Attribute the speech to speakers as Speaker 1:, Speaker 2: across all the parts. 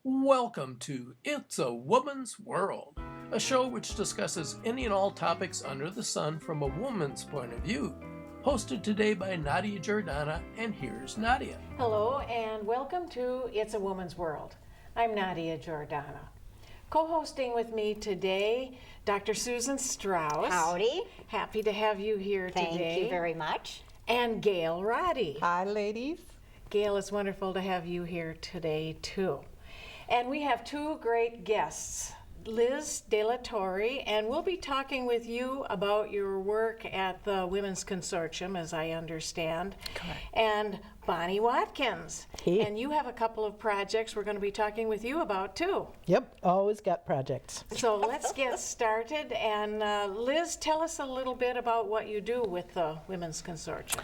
Speaker 1: Welcome to It's a Woman's World, a show which discusses any and all topics under the sun from a woman's point of view. Hosted today by Nadia Giordana, and here's Nadia.
Speaker 2: Hello and welcome to It's a Woman's World. I'm Nadia Giordana. Co-hosting with me today, Dr. Susan Strauss.
Speaker 3: Howdy.
Speaker 2: Happy to have you here today.
Speaker 3: Thank you very much.
Speaker 2: And Gail Roddy.
Speaker 4: Hi, ladies.
Speaker 2: Gail, it's wonderful to have you here today, too. And we have two great guests, Liz De La Torre, and we'll be talking with you about your work at the Women's Consortium, as I understand.
Speaker 4: Correct.
Speaker 2: And Bonnie Watkins.
Speaker 4: Hey.
Speaker 2: And you have a couple of projects we're going to be talking with you about, too.
Speaker 4: Yep, always got projects.
Speaker 2: So let's get started. And Liz, tell us a little bit about what you do with the Women's Consortium.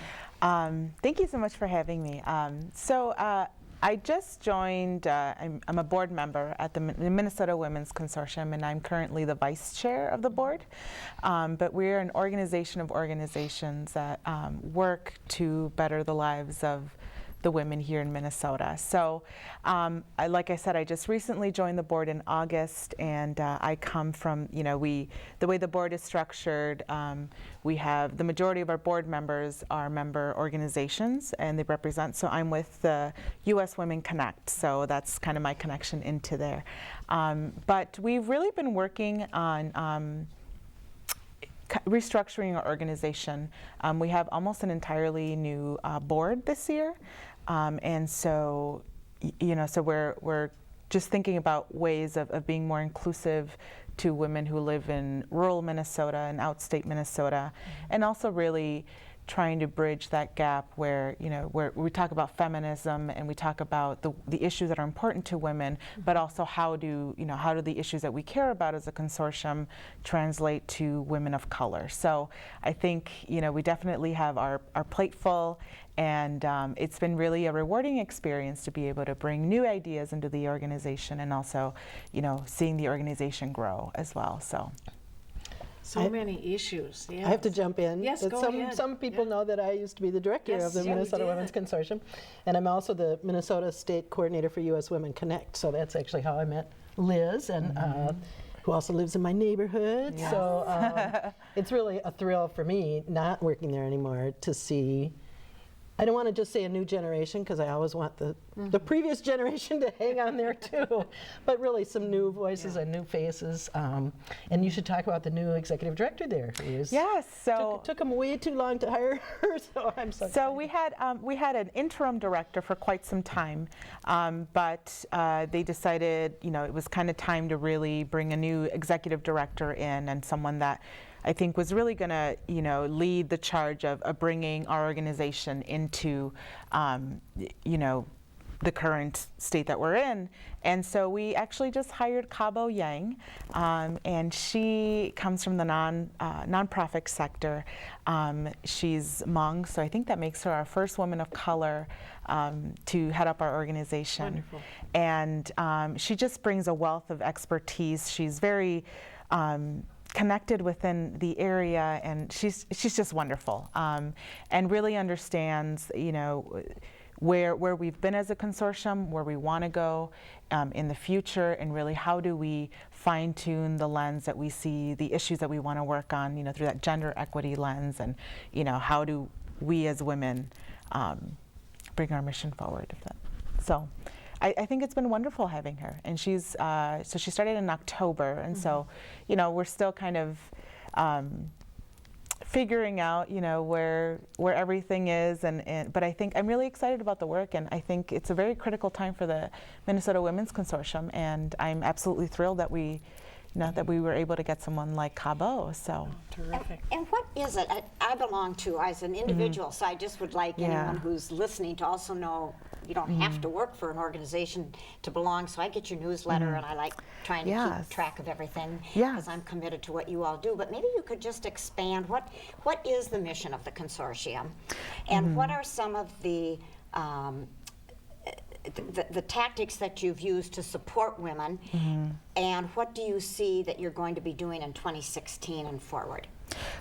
Speaker 5: Thank you so much for having me. I just joined, I'm a board member at the Minnesota Women's Consortium, and I'm currently the vice chair of the board. But we're an organization of organizations that work to better the lives of the women here in Minnesota. So, like I said, I just recently joined the board in August, and I come from, the way the board is structured, we have the majority of our board members are member organizations, and they represent, so I'm with the U.S. Women Connect, so that's kind of my connection into there. But we've really been working on restructuring our organization. We have almost an entirely new board this year, and so so we're just thinking about ways of being more inclusive to women who live in rural Minnesota and outstate Minnesota, and also really trying to bridge that gap where where we talk about feminism and we talk about the issues that are important to women, but also how do the issues that we care about as a consortium translate to women of color. So I think we definitely have our plate full, and it's been really a rewarding experience to be able to bring new ideas into the organization, and also seeing the organization grow as well.
Speaker 2: So many issues. Yes.
Speaker 4: I have to jump in.
Speaker 2: Yes, go ahead.
Speaker 4: Some people know that I used to be the director
Speaker 2: Yes,
Speaker 4: of the
Speaker 2: yeah,
Speaker 4: Minnesota
Speaker 2: you did.
Speaker 4: Women's Consortium, and I'm also the Minnesota State Coordinator for U.S. Women Connect. So that's actually how I met Liz, and who also lives in my neighborhood.
Speaker 5: Yes.
Speaker 4: So it's really a thrill for me, not working there anymore, to see. I don't want to just say a new generation, because I always want the previous generation to hang on there too, but really some new voices and new faces. And you should talk about the new executive director there. Who is
Speaker 5: Yes, so
Speaker 4: took them way too long to hire her, so I'm so
Speaker 5: So we had an interim director for quite some time, but they decided it was kind of time to really bring a new executive director in, and someone that I think was really going to lead the charge of bringing our organization into the current state that we're in. And so we actually just hired Cabo Yang, and she comes from the nonprofit sector. She's Hmong, so I think that makes her our first woman of color to head up our organization.
Speaker 2: Wonderful.
Speaker 5: And she just brings a wealth of expertise. She's very connected within the area, and she's just wonderful, and really understands where we've been as a consortium, where we want to go in the future, and really how do we fine-tune the lens that we see the issues that we want to work on through that gender equity lens, and how do we as women bring our mission forward. So I think it's been wonderful having her, and she's so she started in October, and so we're still kind of figuring out where everything is, but I think I'm really excited about the work, and I think it's a very critical time for the Minnesota Women's Consortium, and I'm absolutely thrilled that we were able to get someone like Cabo. So
Speaker 2: Terrific.
Speaker 3: And what is it? I belong to, as an individual, so I just would like anyone who's listening to also know you don't have to work for an organization to belong. So I get your newsletter, and I like trying to keep track of everything, because I'm committed to what you all do. But maybe you could just expand, what is the mission of the consortium, and what are some of the tactics that you've used to support women, and what do you see that you're going to be doing in 2016 and forward?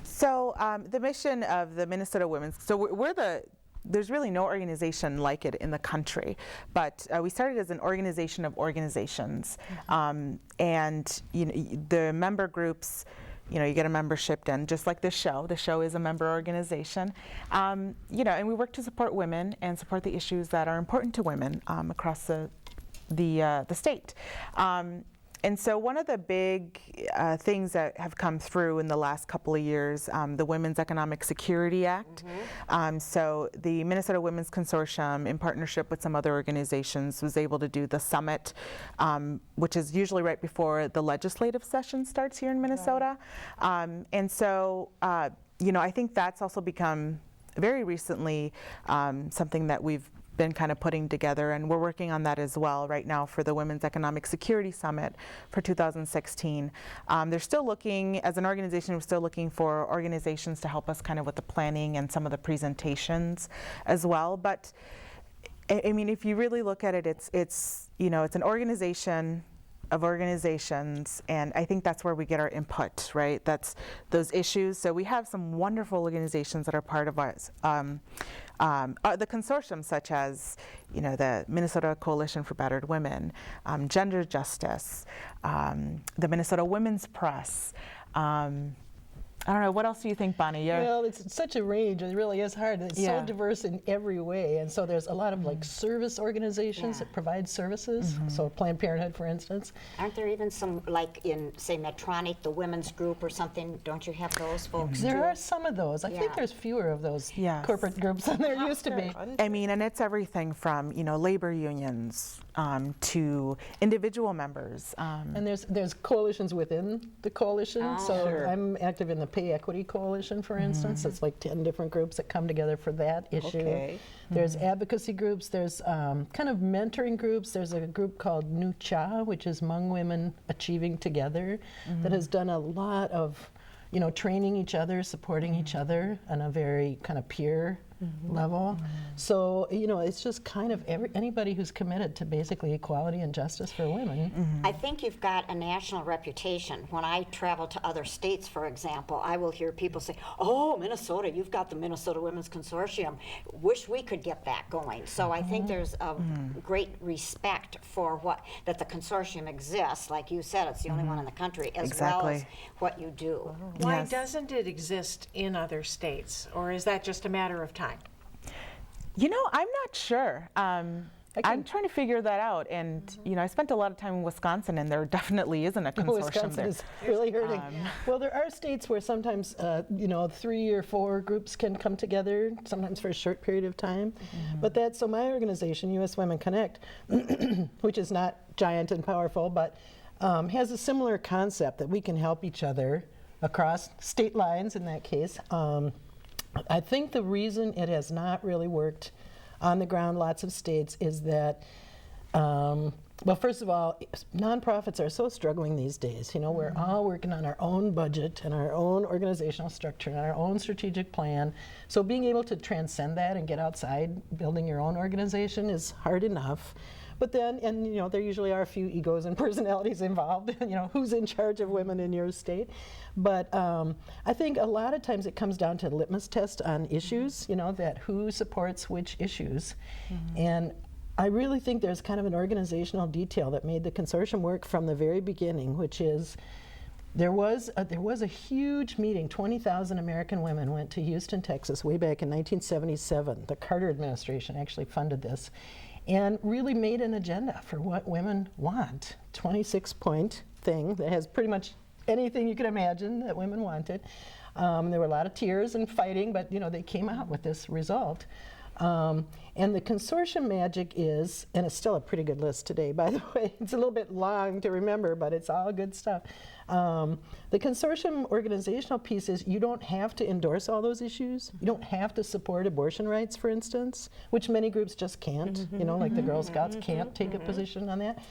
Speaker 5: So the mission of the Minnesota Women's, so we're the there's really no organization like it in the country. But we started as an organization of organizations, and the member groups. You get a membership done, just like the show. The show is a member organization, and we work to support women and support the issues that are important to women across the state. And so one of the big things that have come through in the last couple of years, the Women's Economic Security Act. So the Minnesota Women's Consortium, in partnership with some other organizations, was able to do the summit, which is usually right before the legislative session starts here in Minnesota. And so, I think that's also become very recently something that we've been kind of putting together, and we're working on that as well right now for the Women's Economic Security Summit for 2016. They're still looking, as an organization, we're still looking for organizations to help us kind of with the planning and some of the presentations as well. But I mean, if you really look at it, it's an organization of organizations, and I think that's where we get our input, right? That's those issues. So we have some wonderful organizations that are part of us. The consortium, such as the Minnesota Coalition for Battered Women, Gender Justice, the Minnesota Women's Press. I don't know, what else do you think, Bonnie?
Speaker 4: Well, it's such a range. It really is hard. It's so diverse in every way. And so there's a lot of like service organizations that provide services. So Planned Parenthood, for instance.
Speaker 3: Aren't there even some, like in, say, Medtronic, the women's group or something? Don't you have those folks
Speaker 4: There
Speaker 3: too?
Speaker 4: are some of those. I think there's fewer of those corporate groups than there used to be.
Speaker 5: I mean, and it's everything from, labor unions to individual members.
Speaker 4: And there's coalitions within the coalition. So I'm active in the Pay Equity Coalition, for instance. It's like 10 different groups that come together for that issue. There's advocacy groups. There's kind of mentoring groups. There's a group called New Cha, which is Hmong Women Achieving Together, that has done a lot of training each other, supporting each other on a very kind of peer level. So, it's just kind of anybody who's committed to basically equality and justice for women.
Speaker 3: I think you've got a national reputation. When I travel to other states, for example, I will hear people say, oh, Minnesota, you've got the Minnesota Women's Consortium. Wish we could get that going. So I think there's a great respect for that the consortium exists. Like you said, it's the only one in the country, as well as what you do.
Speaker 2: Why doesn't it exist in other states, or is that just a matter of time?
Speaker 5: I'm not sure. I'm trying to figure that out, and I spent a lot of time in Wisconsin, and there definitely isn't a consortium
Speaker 4: Wisconsin
Speaker 5: there.
Speaker 4: is really hurting. Well, there are states where sometimes 3 or 4 groups can come together, sometimes for a short period of time. But so my organization, U.S. Women Connect, which is not giant and powerful, but has a similar concept that we can help each other across state lines in that case. I think the reason it has not really worked on the ground, lots of states, is that, well, first of all, nonprofits are so struggling these days. We're all working on our own budget and our own organizational structure and our own strategic plan. So being able to transcend that and get outside building your own organization is hard enough. But then, there usually are a few egos and personalities involved, who's in charge of women in your state. But I think a lot of times it comes down to a litmus test on issues, that who supports which issues. And I really think there's kind of an organizational detail that made the consortium work from the very beginning, which is there was a huge meeting. 20,000 American women went to Houston, Texas, way back in 1977. The Carter administration actually funded this, and really made an agenda for what women want. 26-point thing that has pretty much anything you can imagine that women wanted. There were a lot of tears and fighting, but they came out with this result. And the consortium magic is, and it's still a pretty good list today, by the way. It's a little bit long to remember, but it's all good stuff. The consortium organizational piece is you don't have to endorse all those issues. You don't have to support abortion rights, for instance, which many groups just can't. Like the Girl Scouts can't take a position on that.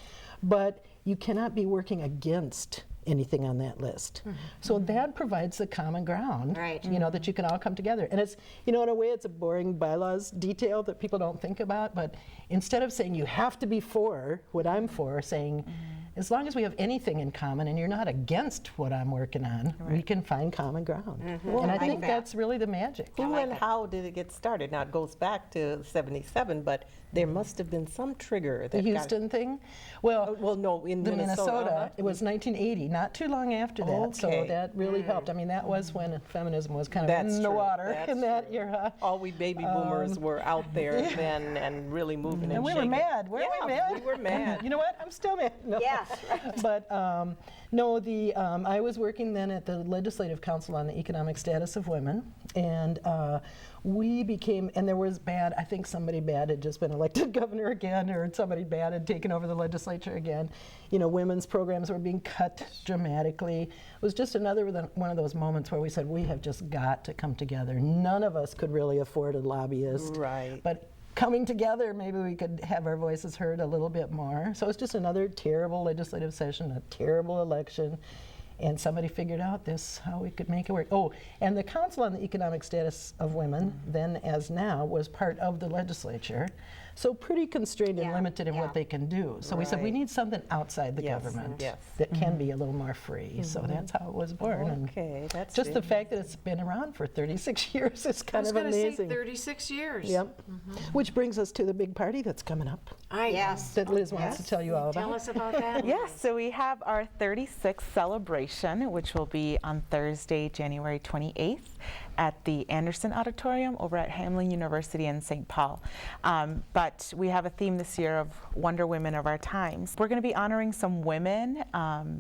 Speaker 4: But you cannot be working against anything on that list. So that provides the common ground, that you can all come together. And it's, in a way, it's a boring bylaws detail that people don't think about, but instead of saying you have to be for what I'm for, saying as long as we have anything in common and you're not against what I'm working on, we can find common ground. And I think that's really the magic.
Speaker 6: Who and how did it get started? Now, it goes back to 77, but there must have been some trigger.
Speaker 4: The Houston thing? Well,
Speaker 6: no, in
Speaker 4: the
Speaker 6: Minnesota.
Speaker 4: It was 1980, not too long after that, so
Speaker 6: Okay.
Speaker 4: that really helped. I mean, that was when feminism was kind of in the water in that era.
Speaker 6: All we baby boomers were out there then and really moving
Speaker 4: And we were
Speaker 6: shaking.
Speaker 4: mad, weren't we mad?
Speaker 6: We were mad.
Speaker 4: You know what, I'm still mad. No.
Speaker 3: Yes, right.
Speaker 4: But no, I was working then at the Legislative Council on the Economic Status of Women, and we became, and there was bad, I think somebody bad had just been elected governor again, or somebody bad had taken over the legislature again. You know, women's programs were being cut dramatically. It was just another one of those moments where we said, we have just got to come together. None of us could really afford a lobbyist.
Speaker 6: Right.
Speaker 4: But coming together, maybe we could have our voices heard a little bit more. So it's just another terrible legislative session, a terrible election. And somebody figured out how we could make it work. Oh, and the Council on the Economic Status of Women, then as now, was part of the legislature. So pretty constrained and limited in what they can do. So we said, we need something outside the government that can be a little more free. So that's how it was born.
Speaker 6: Okay,
Speaker 4: And
Speaker 6: that's
Speaker 4: just the fact that it's been around for 36 years is kind of amazing.
Speaker 2: I was going to say 36 years.
Speaker 4: Yep. Which brings us to the big party that's coming up
Speaker 3: Yes.
Speaker 4: that Liz wants to tell you all
Speaker 2: Tell
Speaker 4: about.
Speaker 2: us about that.
Speaker 5: Yes, so we have our 36th celebration, which will be on Thursday, January 28th at the Anderson Auditorium over at Hamline University in St. Paul. But we have a theme this year of Wonder Women of Our Times. We're going to be honoring some women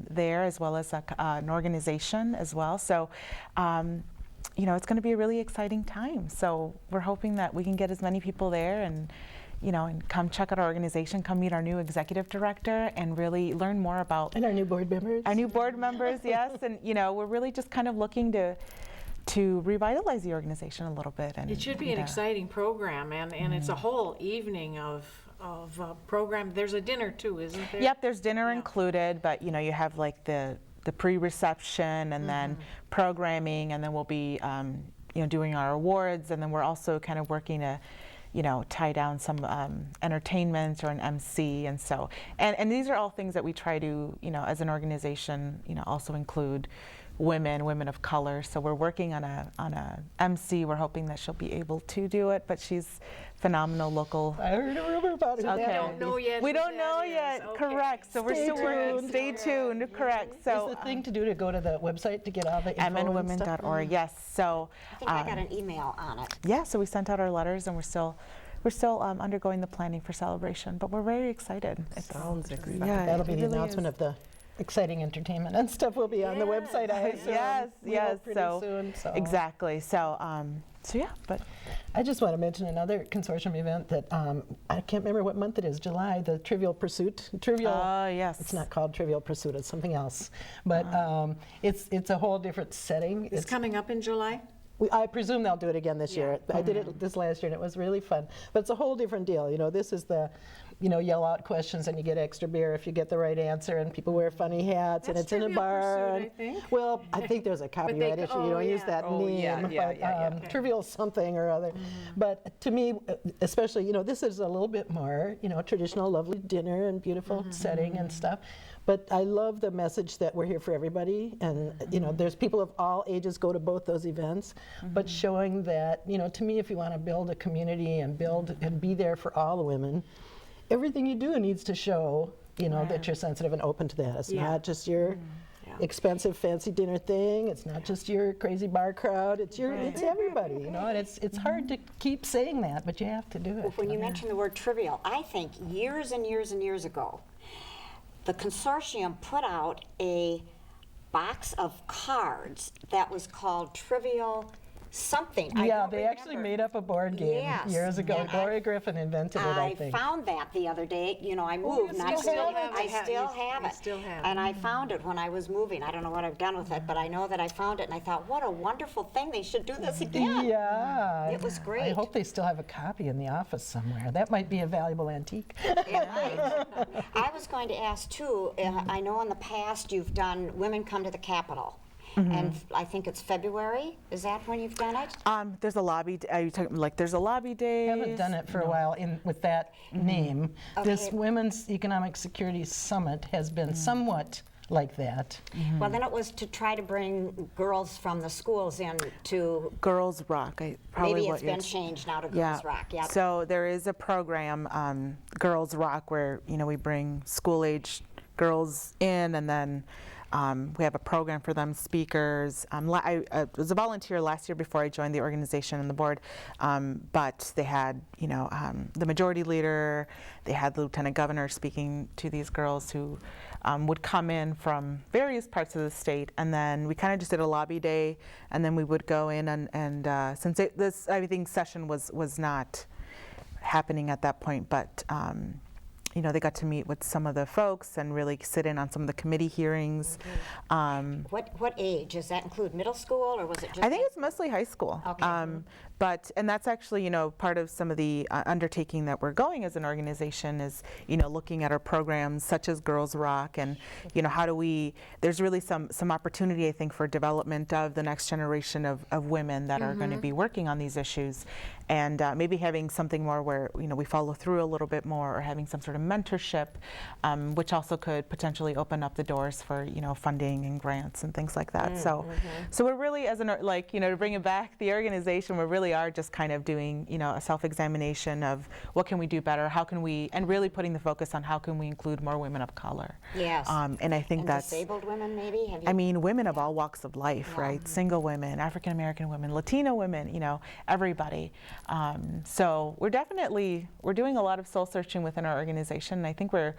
Speaker 5: there, as well as an organization as well. So, you know, it's going to be a really exciting time. So we're hoping that we can get as many people there and and come check out our organization, come meet our new executive director, and really learn more about
Speaker 4: And our new board members.
Speaker 5: our new board members. Yes, and we're really just kind of looking to revitalize the organization a little bit. And
Speaker 2: It should be an exciting program, and it's a whole evening of program. There's a dinner too, isn't there?
Speaker 5: Yep, there's dinner included, but you have like the pre-reception and then programming, and then we'll be doing our awards, and then we're also kind of working to tie down some entertainment or an MC, and so and these are all things that we try to as an organization also include women of color. So we're working on a MC. We're hoping that she'll be able to do it, but she's phenomenal local.
Speaker 4: I heard a rumor about it.
Speaker 2: So we don't know yet.
Speaker 5: We
Speaker 2: who
Speaker 5: don't
Speaker 2: that
Speaker 5: know
Speaker 2: is.
Speaker 5: yet.
Speaker 2: Okay.
Speaker 5: Correct. So we're
Speaker 4: Stay
Speaker 5: still working.
Speaker 4: tuned.
Speaker 5: Stay tuned. Correct. So
Speaker 4: Is the thing to do to go to the website to get all the info and stuff?
Speaker 5: mnwomen.org. Yes. So
Speaker 3: I think I got an email on it.
Speaker 5: yeah. So we sent out our letters, and we're still undergoing the planning for celebration, but we're very excited.
Speaker 6: Sounds exciting.
Speaker 5: Yeah,
Speaker 4: That'll be
Speaker 5: it
Speaker 4: the
Speaker 5: really
Speaker 4: announcement
Speaker 5: is.
Speaker 4: of the exciting entertainment and stuff will be on the website, I assume.
Speaker 5: Yes,
Speaker 4: We
Speaker 5: yes.
Speaker 4: hope pretty
Speaker 5: So
Speaker 4: soon, so.
Speaker 5: exactly. So yeah, but
Speaker 4: I just want to mention another consortium event that I can't remember what month it is, July, the Trivial Pursuit.
Speaker 5: yes.
Speaker 4: It's not called Trivial Pursuit, it's something else. But it's a whole different setting.
Speaker 2: It's coming up in July?
Speaker 4: I presume they'll do it again this year. I did it this last year and it was really fun. But it's a whole different deal. This is the, yell out questions and you get extra beer if you get the right answer, and people wear funny hats, and
Speaker 2: That's
Speaker 4: it's in a
Speaker 2: Trivial
Speaker 4: bar.
Speaker 2: Pursuit, I think.
Speaker 4: Well, I think there's a copyright issue. You don't use that name. But Trivial something or other. But to me, especially, this is a little bit more, traditional, lovely dinner and beautiful setting and stuff. But I love the message that we're here for everybody, and there's people of all ages go to both those events, but showing that, to me, if you want to build a community and build and be there for all the women, everything you do needs to show, that you're sensitive and open to that. It's not just your expensive fancy dinner thing. It's not just your crazy bar crowd. It's it's everybody, and it's hard to keep saying that, but you have to do it.
Speaker 3: Well, when you mention the word trivial, I think years and years and years ago, the consortium put out a box of cards that was called Trivial something. I don't
Speaker 4: they actually
Speaker 3: remember.
Speaker 4: made up a board game years ago.
Speaker 3: And
Speaker 4: Gloria Griffin invented it, I think.
Speaker 3: found that the other day. I moved.
Speaker 2: you
Speaker 3: and
Speaker 2: still have
Speaker 3: I
Speaker 2: it.
Speaker 3: still have
Speaker 2: You
Speaker 3: it.
Speaker 2: still have
Speaker 3: And I found it when I was moving. I don't know what I've done with it, but I know that I found it, and I thought, what a wonderful thing. They should do this again.
Speaker 4: Yeah.
Speaker 3: It was great.
Speaker 4: I hope they still have a copy in the office somewhere. That might be a valuable antique.
Speaker 3: Yeah, right. I was going to ask too, I know in the past you've done Women Come to the Capitol. and I think it's February. Is that when you've done it?
Speaker 5: There's a lobby. Are you talking like there's a lobby day?
Speaker 4: I haven't done it for a while with that name. This
Speaker 3: Okay.
Speaker 4: Women's Economic Security Summit has been somewhat like that.
Speaker 3: Well, then it was to try to bring girls from the schools in to,
Speaker 5: Girls Rock. Probably
Speaker 3: maybe
Speaker 5: what
Speaker 3: it's
Speaker 5: you're
Speaker 3: been changed now to Girls Rock. Yeah.
Speaker 5: So there is a program, Girls Rock, where we bring school-age girls in, and then we have a program for them, speakers. I was a volunteer last year before I joined the organization and the board, but they had, the majority leader, they had the lieutenant governor speaking to these girls who would come in from various parts of the state, and then we kind of just did a lobby day, and then we would go in and since this session was not happening at that point, but they got to meet with some of the folks and really sit in on some of the committee hearings.
Speaker 3: What age? Does that include middle school, or was it just?
Speaker 5: I think it's mostly high school.
Speaker 3: Okay.
Speaker 5: And that's actually, part of some of the undertaking that we're going as an organization is, looking at our programs such as Girls Rock, and, how do we, there's really some opportunity, I think, for development of the next generation of women that are going to be working on these issues, and maybe having something more where, we follow through a little bit more, or having some sort of mentorship, which also could potentially open up the doors for, funding and grants and things like that. So we're really, as to bring it back, the organization, we really are just kind of doing, a self-examination of what can we do better, how can we, and really putting the focus on how can we include more women of color.
Speaker 3: Yes.
Speaker 5: And I think
Speaker 3: and
Speaker 5: that's
Speaker 3: disabled women, maybe. Have you?
Speaker 5: I mean, women of all walks of life, right? Single women, African American women, Latino women, everybody. So we're doing a lot of soul searching within our organization. And I think I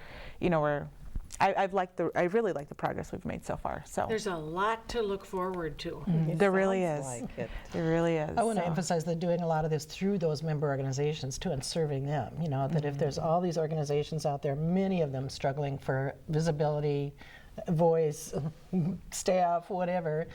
Speaker 5: really like the progress we've made so far. So
Speaker 2: There's a lot to look forward to.
Speaker 5: there really is.
Speaker 6: Sounds like it.
Speaker 5: There really is.
Speaker 4: I want to
Speaker 5: So-
Speaker 4: emphasize that doing a lot of this through those member organizations too, and serving them. That if there's all these organizations out there, many of them struggling for visibility, voice, staff, whatever,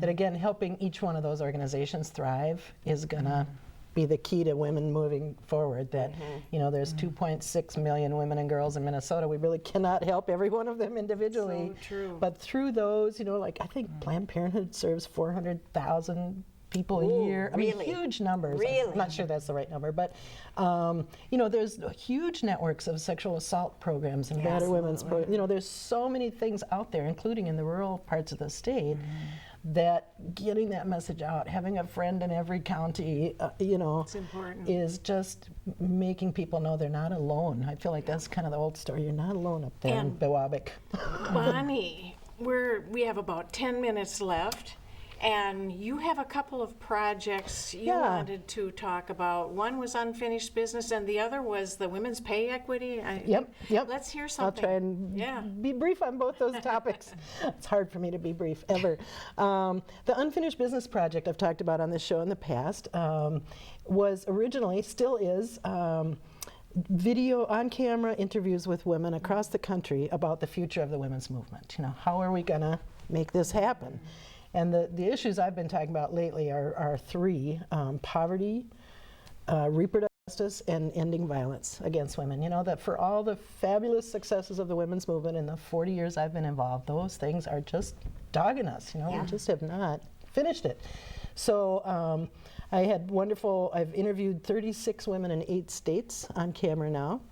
Speaker 4: that again, helping each one of those organizations thrive is gonna be the key to women moving forward. That there's 2.6 million women and girls in Minnesota. We really cannot help every one of them individually.
Speaker 2: So true.
Speaker 4: But through those, I think Planned Parenthood serves 400,000 people a year. I mean,
Speaker 3: really?
Speaker 4: huge numbers.
Speaker 3: Really?
Speaker 4: I'm not sure that's the right number, but there's huge networks of sexual assault programs and battered women's programs. There's so many things out there, including in the rural parts of the state, that getting that message out, having a friend in every county,
Speaker 2: It's important.
Speaker 4: is just making people know they're not alone. I feel like that's kind of the old story. You're not alone up there in
Speaker 2: And-
Speaker 4: Biwabik.
Speaker 2: Bonnie, we have about 10 minutes left, and you have a couple of projects you
Speaker 4: Yeah.
Speaker 2: wanted to talk about. One was unfinished business, and the other was the women's pay equity.
Speaker 4: Yep.
Speaker 2: Let's hear
Speaker 4: I'll
Speaker 2: something.
Speaker 4: try and be brief on both those topics. It's hard for me to be brief, ever. The unfinished business project I've talked about on this show in the past was originally, still is, video on-camera interviews with women across the country about the future of the women's movement. How are we going to make this happen? And the issues I've been talking about lately are three: poverty, reproductive justice, and ending violence against women. That for all the fabulous successes of the women's movement in the 40 years I've been involved, those things are just dogging us. We just have not finished it. So I've interviewed 36 women in 8 states on camera now.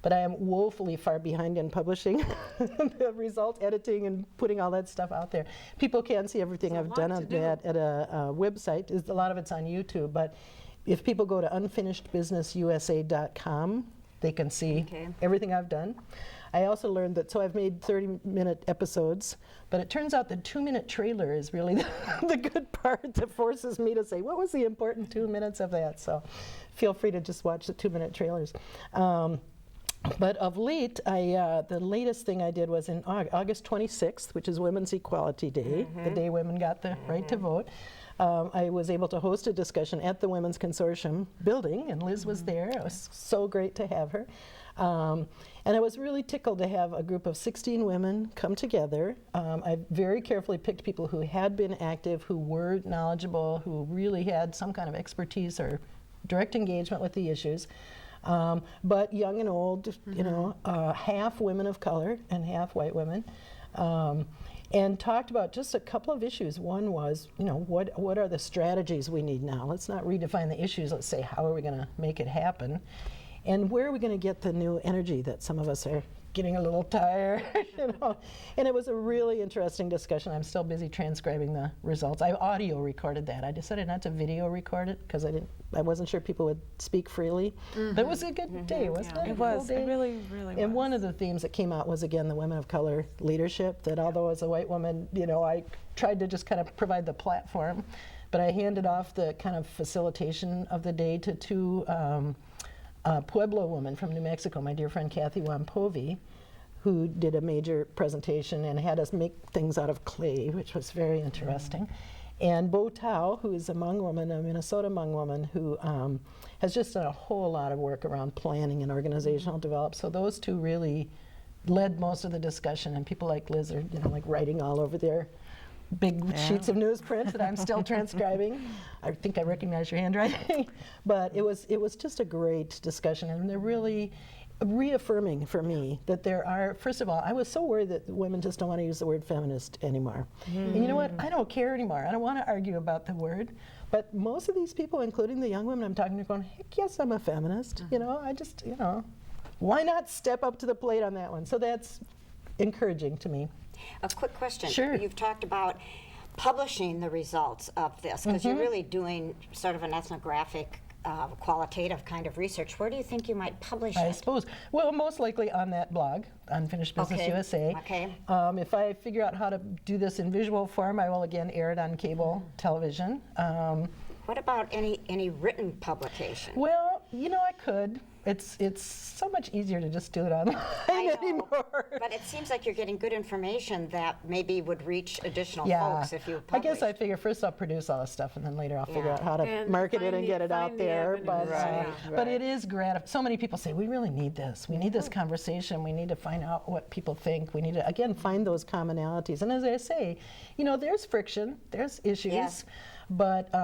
Speaker 4: But I am woefully far behind in publishing the result, editing, and putting all that stuff out there. People can see everything I've done on that at a website. A lot of it's on YouTube, but if people go to unfinishedbusinessusa.com, they can see everything I've done. I also learned that, so I've made 30-minute episodes, but it turns out the 2-minute trailer is really the good part that forces me to say, what was the important 2 minutes of that? So feel free to just watch the 2-minute trailers. But of late, the latest thing I did was in August 26th, which is Women's Equality Day, the day women got the right to vote. I was able to host a discussion at the Women's Consortium building, and Liz was there. It was so great to have her. And I was really tickled to have a group of 16 women come together. I very carefully picked people who had been active, who were knowledgeable, who really had some kind of expertise or direct engagement with the issues. But young and old, half women of color and half white women. and talked about just a couple of issues. One was, what are the strategies we need now? Let's not redefine the issues. Let's say, how are we going to make it happen? And where are we going to get the new energy that some of us are getting a little tired, And it was a really interesting discussion. I'm still busy transcribing the results. I audio recorded that. I decided not to video record it because I wasn't sure people would speak freely. But it was a good day, wasn't it?
Speaker 5: It was. It really, really was.
Speaker 4: And one of the themes that came out was, again, the women of color leadership, that although as a white woman, I tried to just kind of provide the platform, but I handed off the kind of facilitation of the day to two Pueblo woman from New Mexico, my dear friend Kathy Wampovi, who did a major presentation and had us make things out of clay, which was very interesting. And Bo Tao, who is a Hmong woman, a Minnesota Hmong woman, who has just done a whole lot of work around planning and organizational development. So those two really led most of the discussion, and people like Liz are, like writing all over their big sheets of newsprint that I'm still transcribing. I think I recognize your handwriting. But it was just a great discussion, and they're really reaffirming for me that there are, first of all, I was so worried that women just don't want to use the word feminist anymore. And you know what? I don't care anymore. I don't want to argue about the word. But most of these people, including the young women I'm talking to, are going, heck yes, I'm a feminist. I just, why not step up to the plate on that one? So that's encouraging to me.
Speaker 3: A quick question.
Speaker 4: Sure.
Speaker 3: You've talked about publishing the results of this, because you're really doing sort of an ethnographic, qualitative kind of research. Where do you think you might publish it?
Speaker 4: I suppose. Well, most likely on that blog, Unfinished Business USA.
Speaker 3: Okay.
Speaker 4: If I figure out how to do this in visual form, I will again air it on cable television.
Speaker 3: What about any written publication?
Speaker 4: Well, I could. It's so much easier to just do it online anymore.
Speaker 3: But it seems like you're getting good information that maybe would reach additional folks if you
Speaker 4: I
Speaker 3: publish.
Speaker 4: guess I figure first I'll produce all the stuff, and then later I'll figure out how to market it and get it out there. But it is gratifying. So many people say, we really need this. We need this conversation. We need to find out what people think. We need to, again, find those commonalities. And as I say, there's friction, there's issues, but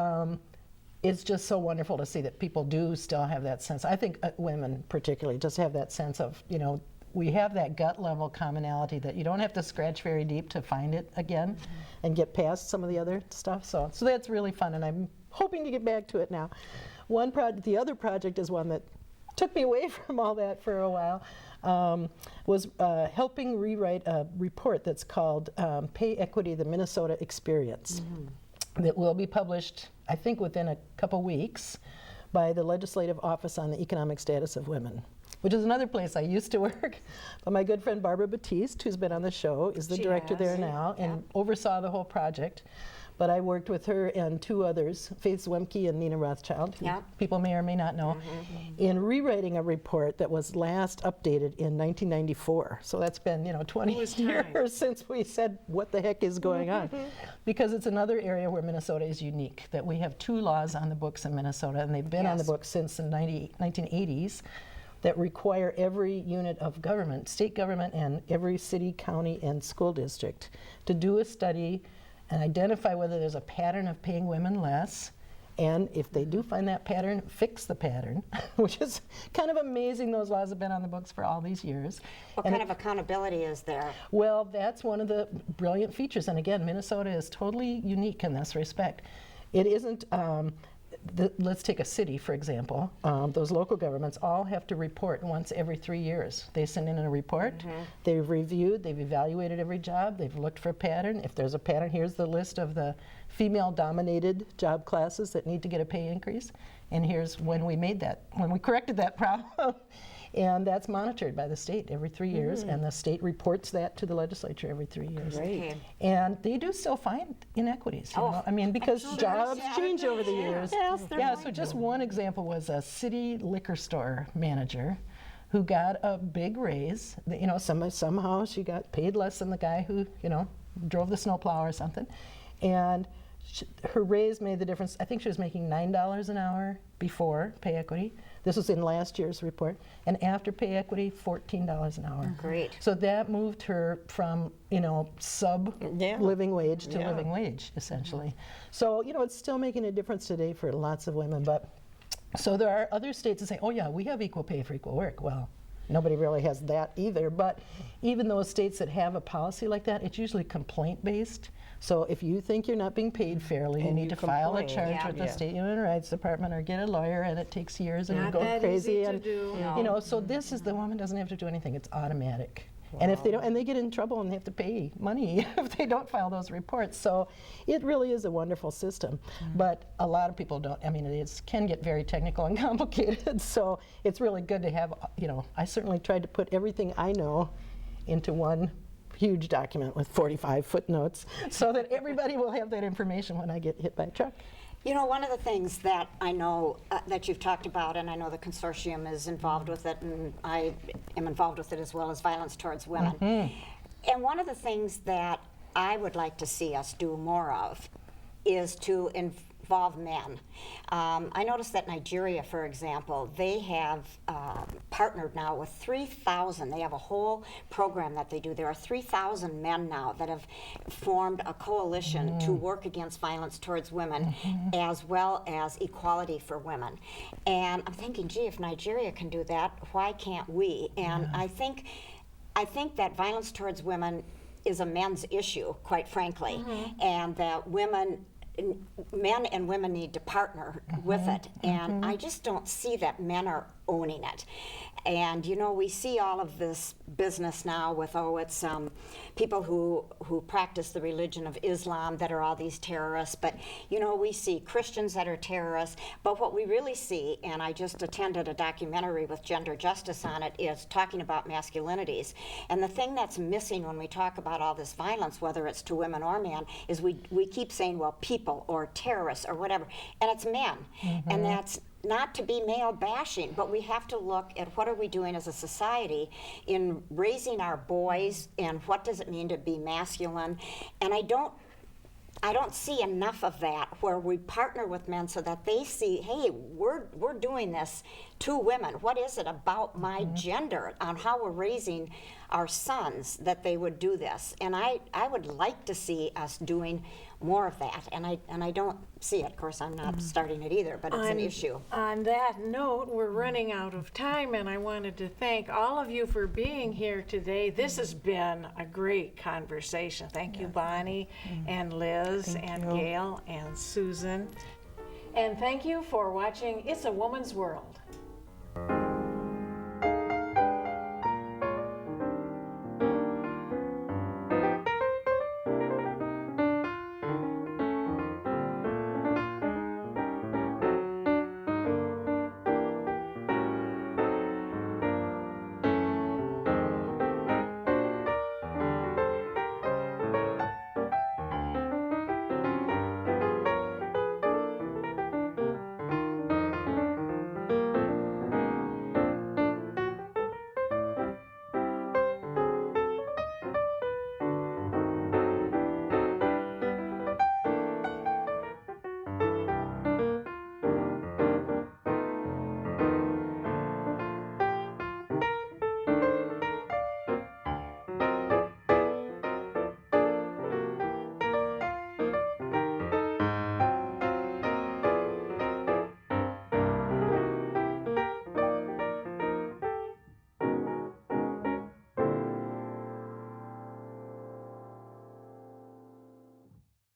Speaker 4: it's just so wonderful to see that people do still have that sense. I think women particularly just have that sense of, we have that gut level commonality that you don't have to scratch very deep to find it again and get past some of the other stuff. So that's really fun, and I'm hoping to get back to it now. The other project is one that took me away from all that for a while, was helping rewrite a report that's called Pay Equity, the Minnesota Experience. That will be published, I think, within a couple weeks by the Legislative Office on the Economic Status of Women, which is another place I used to work. But my good friend Barbara Batiste, who's been on the show, is the director there now and oversaw the whole project. But I worked with her and two others, Faith Zwemke and Nina Rothschild, who people may or may not know, in rewriting a report that was last updated in 1994. So that's been, 20 years since we said, what the heck is going on? Because it's another area where Minnesota is unique, that we have two laws on the books in Minnesota, and they've been on the books since the 1980s, that require every unit of government, state government, and every city, county, and school district to do a study and identify whether there's a pattern of paying women less, and if they do find that pattern, fix the pattern, which is kind of amazing. Those laws have been on the books for all these years.
Speaker 3: What kind of accountability is there?
Speaker 4: Well, that's one of the brilliant features, and again, Minnesota is totally unique in this respect. It isn't, let's take a city, for example. Those local governments all have to report once every 3 years. They send in a report, they've reviewed, they've evaluated every job, they've looked for a pattern. If there's a pattern, here's the list of the female-dominated job classes that need to get a pay increase, and here's when we corrected that problem. And that's monitored by the state every 3 years, and the state reports that to the legislature every 3 years.
Speaker 3: Great.
Speaker 4: And they do still find inequities, because jobs change over the years. So just one example was a city liquor store manager who got a big raise. Somehow she got paid less than the guy who, drove the snowplow or something. And her raise made the difference. I think she was making $9 an hour before pay equity. This was in last year's report. And after pay equity, $14 an hour.
Speaker 3: Great.
Speaker 4: So that moved her from, sub-living wage to living wage, essentially. So, it's still making a difference today for lots of women. But so there are other states that say, oh, yeah, we have equal pay for equal work. Well, nobody really has that either. But even those states that have a policy like that, it's usually complaint-based. So if you think you're not being paid fairly, you
Speaker 6: And
Speaker 4: need
Speaker 6: you
Speaker 4: to file a
Speaker 6: complain.
Speaker 4: charge
Speaker 3: Yeah.
Speaker 4: with the
Speaker 6: Yeah.
Speaker 4: State Human Rights Department or get a lawyer, and it takes years and you
Speaker 2: Not
Speaker 4: go
Speaker 2: that
Speaker 4: crazy.
Speaker 2: easy to
Speaker 4: And
Speaker 2: do.
Speaker 4: you know, so this is, the woman doesn't have to do anything; it's automatic. And if they don't, and they get in trouble and they have to pay money if they don't file those reports. So it really is a wonderful system. But a lot of people don't. I mean, can get very technical and complicated. So it's really good to have. You know, I certainly tried to put everything I know into one huge document with 45 footnotes, so that everybody will have that information when I get hit by a truck.
Speaker 3: You know, one of the things that I know that you've talked about, and I know the consortium is involved with it, and I am involved with it as well, as violence towards women. And one of the things that I would like to see us do more of is to involve men. I noticed that Nigeria, for example, they have partnered now with 3,000. They have a whole program that they do. There are 3,000 men now that have formed a coalition to work against violence towards women, as well as equality for women. And I'm thinking, gee, if Nigeria can do that, why can't we? And I think that violence towards women is a men's issue, quite frankly, and that men and women need to partner with it, and I just don't see that men are owning it. And you know, we see all of this business now with, it's people who practice the religion of Islam that are all these terrorists, but you know, we see Christians that are terrorists, but what we really see, and I just attended a documentary with Gender Justice on it, is talking about masculinities. And the thing that's missing when we talk about all this violence, whether it's to women or men, is we keep saying, well, people or terrorists or whatever, and it's men. And that's not to be male bashing, but we have to look at what are we doing as a society in raising our boys, and what does it mean to be masculine. And I don't see enough of that where we partner with men so that they see, hey, we're doing this to women. What is it about my gender, on how we're raising our sons, that they would do this? And I would like to see us doing more of that, and I don't see it. Of course, I'm not starting it either, but it's an issue.
Speaker 2: On that note, we're running out of time, and I wanted to thank all of you for being here today. This has been a great conversation. Thank you, Bonnie, and Liz, and Gail, and Susan. And thank you for watching It's a Woman's World.